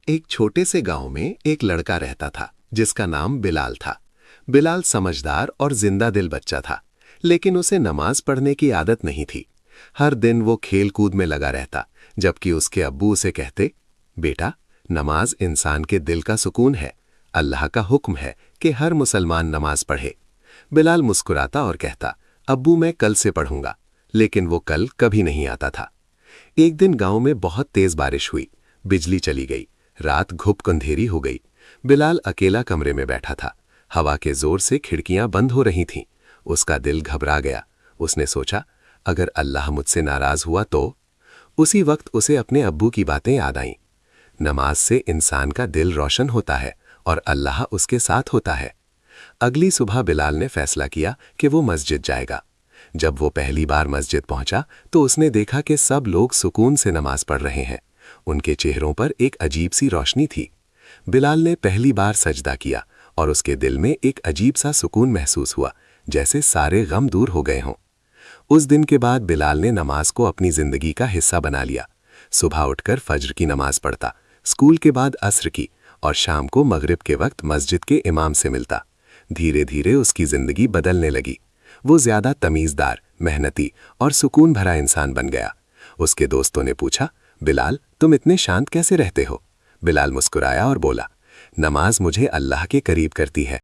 एक छोटे से गांव में एक लड़का रहता था जिसका नाम बिलाल था। बिलाल समझदार और जिंदा दिल बच्चा था, लेकिन उसे नमाज पढ़ने की आदत नहीं थी। हर दिन वो खेल कूद में लगा रहता, जबकि उसके अब्बू उसे कहते, बेटा, नमाज इंसान के दिल का सुकून है। अल्लाह का हुक्म है कि हर मुसलमान नमाज पढ़े। बिलाल मुस्कुराता और कहता, अब्बू, मैं कल से पढ़ूंगा। लेकिन वो कल कभी नहीं आता था। एक दिन गांव में बहुत तेज बारिश हुई, बिजली चली गई, रात घुप अंधेरी हो गई। बिलाल अकेला कमरे में बैठा था। हवा के जोर से खिड़कियां बंद हो रही थीं। उसका दिल घबरा गया। उसने सोचा, अगर अल्लाह मुझसे नाराज हुआ तो? उसी वक्त उसे अपने अब्बू की बातें याद आईं। नमाज से इंसान का दिल रोशन होता है और अल्लाह उसके साथ होता है। अगली सुबह बिलाल ने फैसला किया कि वो मस्जिद जाएगा। जब वो पहली बार मस्जिद पहुंचा तो उसने देखा कि सब लोग सुकून से नमाज पढ़ रहे हैं। उनके चेहरों पर एक अजीब सी रोशनी थी। बिलाल ने पहली बार सजदा किया और उसके दिल में एक अजीब सा सुकून महसूस हुआ, जैसे सारे गम दूर हो गए हों। उस दिन के बाद बिलाल ने नमाज को अपनी जिंदगी का हिस्सा बना लिया। सुबह उठकर फज्र की नमाज पढ़ता, स्कूल के बाद असर की और शाम को मगरिब के वक्त मस्जिद के इमाम से मिलता। धीरे धीरे उसकी जिंदगी बदलने लगी। वो ज्यादा तमीज़दार, मेहनती और सुकून भरा इंसान बन गया। उसके दोस्तों ने पूछा, बिलाल, तुम इतने शांत कैसे रहते हो? बिलाल मुस्कुराया और बोला, नमाज मुझे अल्लाह के करीब करती है।